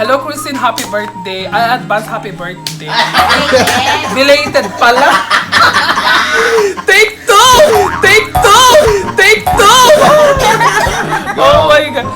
Hello, Christine. Happy birthday. I advance happy birthday. Belated pala. Take two! Take two! Take two! Oh my God.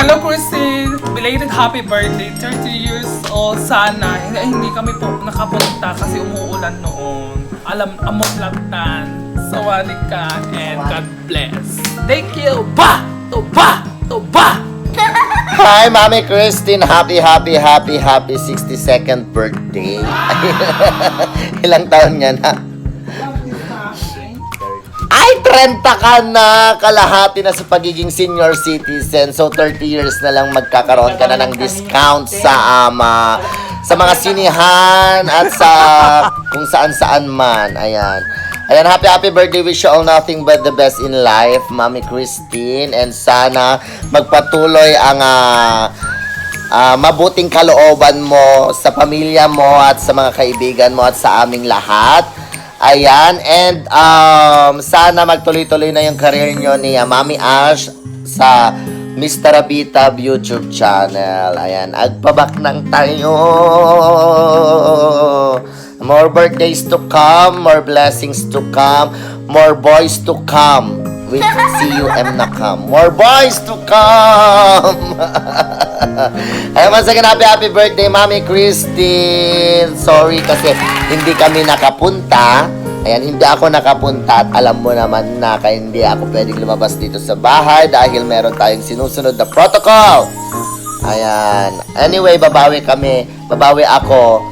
Hello, Christine. Belated happy birthday. 30 years old. Sana. Hindi kami po nakapunta kasi umuulan noon. Amot-latan. Sawali ka and God bless. Thank you. Ba! To ba! To ba! Hi, Mami Christine. Happy 62nd birthday. Ilang taon nga na? Ay, 30 ka na! Kalahati na sa pagiging senior citizen. So, 30 years na lang magkakaroon ka na ng discount sa mga sinihan at sa kung saan-saan man. Ayan. Ayan, happy birthday. Wish you all nothing but the best in life, Mami Christine. And sana magpatuloy ang mabuting kalooban mo sa pamilya mo at sa mga kaibigan mo at sa aming lahat. Ayan, and sana magtuloy-tuloy na yung career nyo ni Mami Ash sa Mr. Abita YouTube channel. Ayan, agpabak ng tayo. More birthdays to come, more blessings to come, more boys to come. With CUM na come. More boys to come! Ay, once again, happy birthday, Mami Christine! Sorry kasi hindi kami nakapunta. Ayan, hindi ako nakapunta at alam mo naman na kaya hindi ako pwedeng lumabas dito sa bahay dahil meron tayong sinusunod na protocol. Ayan. Anyway, babawi ako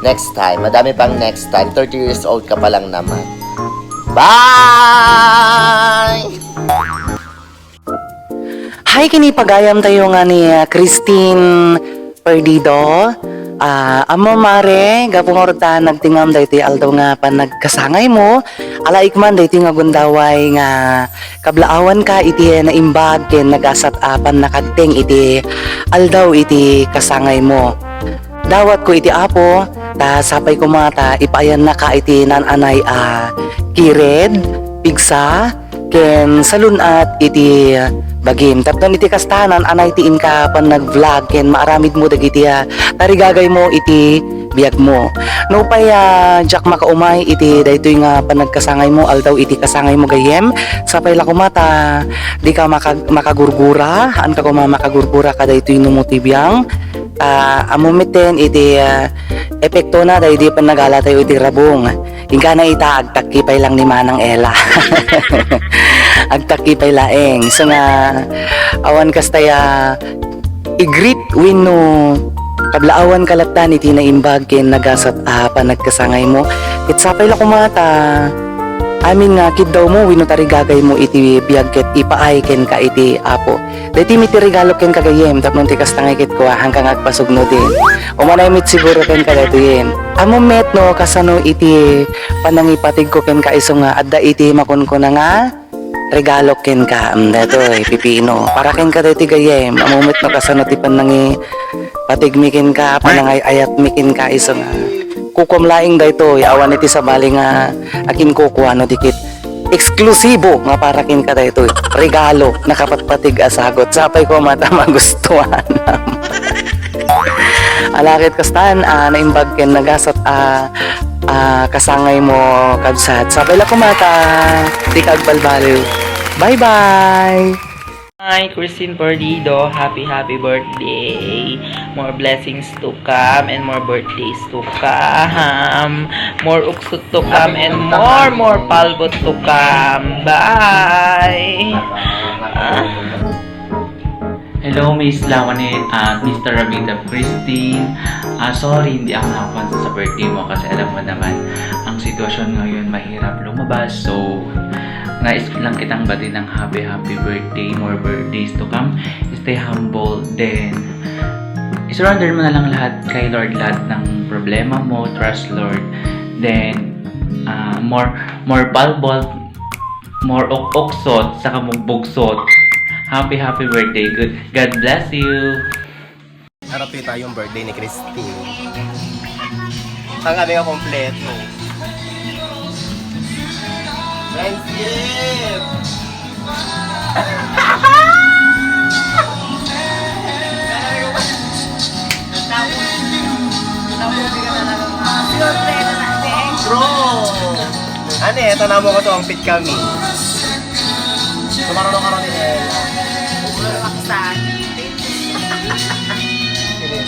next time. Madami pang next time. 30 years old ka pa lang naman. Bye! Hi, kini pagayam tayo nga ni Christine Perdido. Amo mare, gapungorta nagtingam dayti aldaw nga pa nagkasangay mo. Alaik man dayti nga gundaway nga kablaawan ka iti na imbag ken nagasat apan nakagting iti aldaw iti kasangay mo. Dawat ko iti apo, ta sapay ko mata ipayan na ka iti nananay kired, pigsa, ken salunat iti bagim. Tapnon iti kastanan, anay tiin ka pan nag-vlog, ken maaramid mo dagiti tarigagay mo iti biyag mo. No pay Jack makaumay iti daytoy nga panagkasangay mo, aldaw iti kasangay mo gayem. Sapay la kumata, di ka makagurgura, an ka kuma makagurgura ka daytoy numutibiyang. Amumiten iti epekto na dahil di pa nagala tayo iti rabong. Ingka na ita agtakipay lang ni Manang Ella. Agtakipay laeng. So nga awan kastaya igrit wino kablaawan kalatan iti na imbag ken nagasat pa nagkasangay mo. Kitsapay la kumata. Amin nga kiddaw mo wino tarigagay mo iti biyag ket ipaay ken ka iti apo. Dati mi ti regalo ken kagayem tapnon ti kastangay ket ko hanggang agpasugno din. Umanay mit siguro ken kadto yen. Amo met no kasano iti panangipatig ko ken ka iso nga adda iti makon ko na nga regalo ken ka datoy pipino. Para ken ka dati gayem. Amo met no kasano ti panangi patigmi ken ka panangay ayat mikin ka iso nga kukom laing dayto awan iti sabali nga akin kukuha no dikit eksklusibo nga para kin ka dayto regalo nakapatpatig asagot sapay ko mata magustuhan alakit kastan naimbag ken nagasat kasangay mo kabsat sapay la ko mata di kagbalbaliw. Bye bye. Hi, Christine Perdido. Happy birthday. More blessings to come and more birthdays to come. More uksot to come and more palbot to come. Bye. Hello, Miss Lawanet at Mr. Rabita Christine. Sorry, hindi ako nakapunta sa birthday mo kasi alam mo naman, ang sitwasyon ngayon mahirap lumabas. So, nais lang kitang bati ng happy birthday, more birthdays to come. Stay humble, then isurrender mo na lang lahat kay Lord, lahat ng problema mo, trust Lord. Then more palbol, more oksot, saka bugsot. Happy birthday. God bless you. Harap tayong birthday ni Christine. Ang aming kompleto. Friendship! Ane, tanamo ko to ang pit kami. Tumarunong ka rin ni Ella.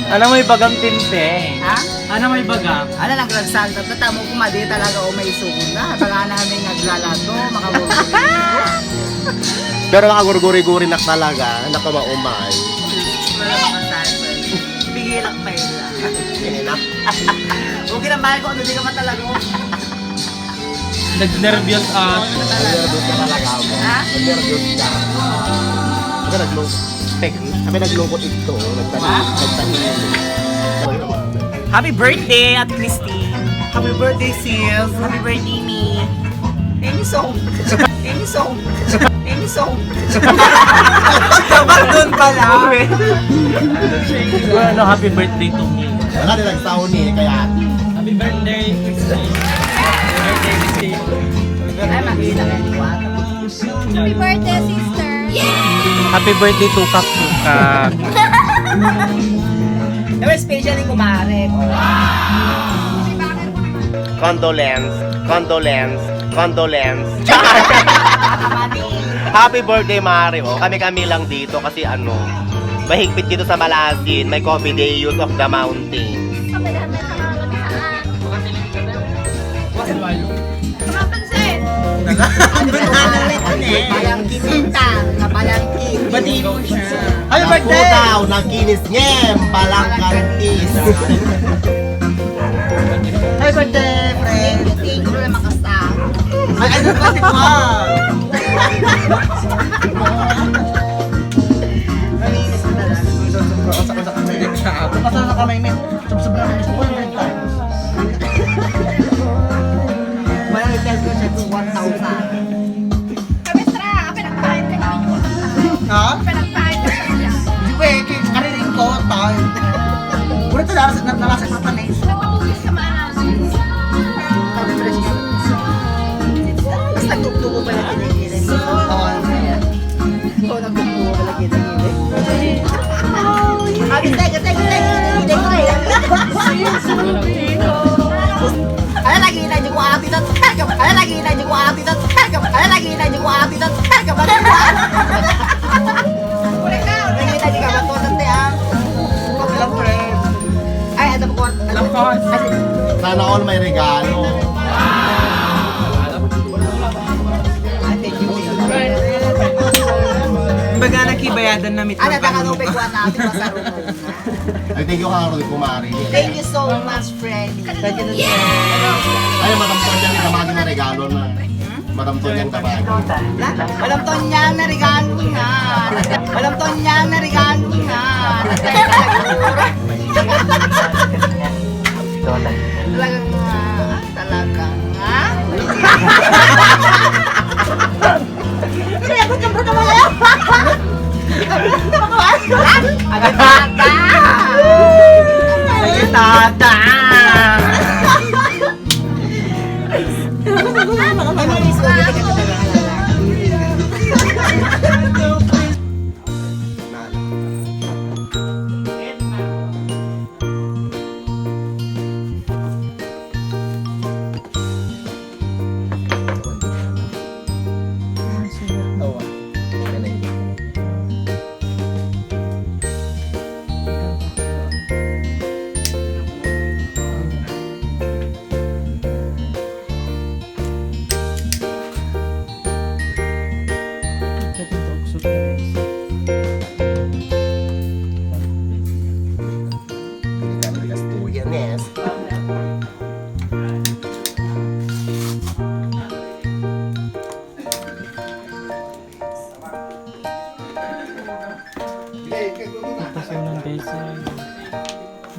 Ano may bagang tinte? Ha? Ano may bagang? Ano lang nagsalta na tamo kumadi talaga o may suguna. Baka namin naglalato, makabulong. Pero makagurguri-guri na talaga, nakamaumay. Wala makasalta. Bigilak pa yun lang. Hindi na. Huwag kinamahal ko, ano di ka matalago. Nag-nervyos Nervous ka talaga ako. Ha? Nervous ka. Sabi naglungkot ito. Nagtahin. Happy birthday at Christy. Happy birthday sis. Happy birthday me. Thank you so much. Thank you so much. Thank you so much. Dapat doon pala. Ano, happy birthday to me. Wala din nagsaon eh, kaya Happy birthday, Christine. Happy birthday, Christine. Ay, makita ka ni Wata. Happy birthday, sister! Happy birthday to Kak. Pero especially kumare. condolence. Happy birthday, Mario. Kami-kami lang dito kasi mahigpit dito sa Malasin. May coffee day use of the mountain. Mapansin! Ang banana rin eh. Palangkin nintang, na palangkin. Bati mo siya. Happy birthday! Naku daw, nakinis ngem, palang kantis. Happy birthday, friend. Thank you na makasta. Ay, ano ba si Malinis na talaga. Pasal na kamay, men. Sobrang gusto ko yung times. Parang i-test ko siya to 1,000. Kamestra, pinagpahin ka namin yung Ha? pinagpahin ka siya. Wait, karirin ko, tayo. Muna ito, nalasa sa panis. Nagpapugis ka maanasin. Tapos nagtugtugo pa lang kinagilin. Oo. Oo, nagtugtugo pa lang kinagilin. Ano lagi na dyan ko api na tagap? Ano lagi na dyan ko api na tagap? Ano lagi na dyan ko api na tagap? Lagi na dyan ka ba ito nante ah? Alam ko rin. Ay, alam ko. Sana all may regalo. Baga nakibayadan na mit Ano, takanupig ko natin masarap. Ay, thank you ka rin, kumari. Thank you so much, friend. Ay, matamton niya ni Kamagi na regalo na. Matamton niya Kamagi. Walang ton niyang na regalo nga. Walang ton niyang na regalo nga. Talagang nga. Talagang nga. Kaya ko siyempre naman yan. Agad-agad. Tata! Mamilis ko dito ka talaga. Yes. Dito sa unang beses.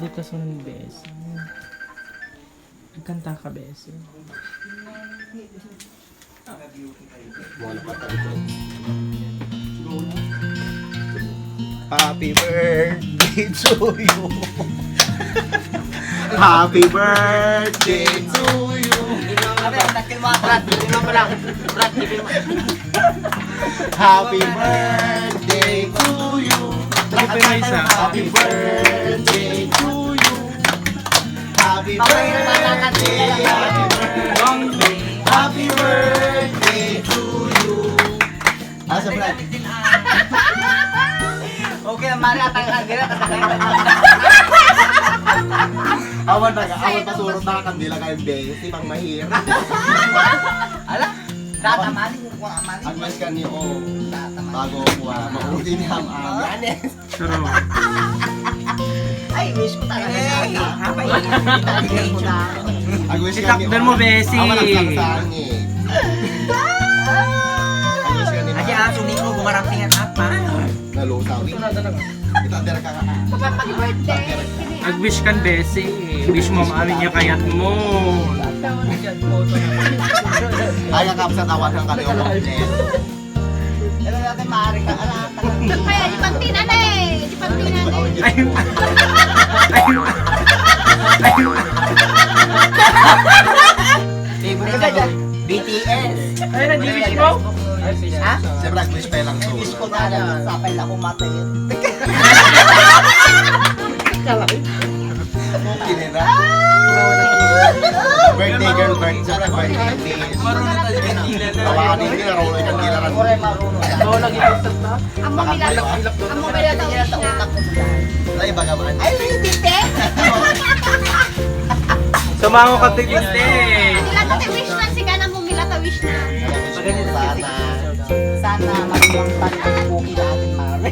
Dito sa unang beses. Nagkanta ka beses. Happy birthday to you. Happy birthday to you. Happy birthday to you. Happy birthday to you. Happy birthday. Happy birthday to you. Ah, sa Brad. Okay, mari atang kandila. Awan pasurot na kandila kayong base. Si Mang Mahir. Ala, tatamani ko ko amani. Advice ka ni O. Bago kuha. Mabuti ni Ham Anes. Ay, wish ko talaga. Hapa ko na. Advice ka ni O. Itakdan mo, Bessie. Awan ang sangsangit. Advice ka ni Aja Ma. aso ni ko bumarang tingat apa. Nalusaw. Ito ang dira ka. Happy birthday. Nag-wish kan, Bessie. Wish mo maamin niya kayat mo. Ay, kakap sa tawan ng kaliwa mo. Pero natin maaari ka ala. Kaya di pantinan eh. Di pantinan eh. Favorite ka dyan. BTS. Ay, nag-wish mo? Ha? Siyempre, wish pa lang to. Wish ko na lang. Sapay na akong matayin. Kinira. Birthday girl, birthday. Siyempre, birthday wish. Marunong tayo kanila. Tawanin nila, roll ay kanila rin. Kore marunong. Amo mila daw wish na. Ay, bagaman. Ay, hindi te. Sumango ka tigiste. Sila ta wish na siga na mo mila ta wish na. Sana. Sana magmangtan ang buki natin, Mare.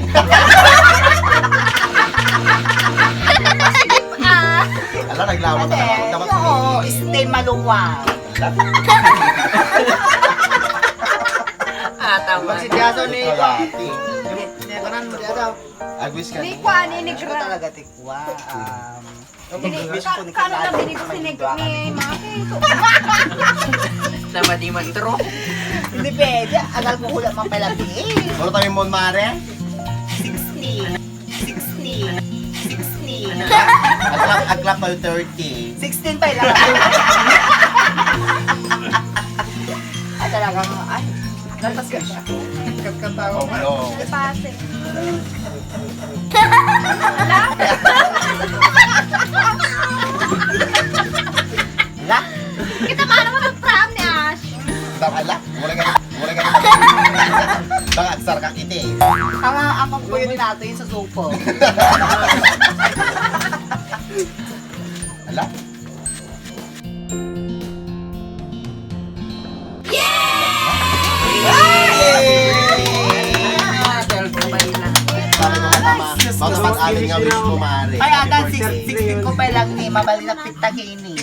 Ala, naglawat na naman. Dapat Oo, stay maluwag. Tama. Si Tiaso ni Kalati. Kanan mo Tiaso. Agwis ka. Ni kwa ni Wish ko Negra. talaga tikwa. Wish ko ni Kano na binig ko si Negra ni Maki. Sama di man tro. Hindi pwede. Agal ko hula mang palati. Wala tayo mon mare. 16. 16. 16. Aglap tayo 30. 16 pa lang. Ay talagang, ay. Natas ka siya. Oh, no. Pase. Wala? Kita paano mo mag-prom ni Ash? Ala, wala ka. Baka aksar ka kiti. Ang po yun natin sa supo. Ala. Bakit mo mama? Bakit pag-alin nga wish mo mare? Ay, adan 16 ko pa lang ni mabali na pitakini.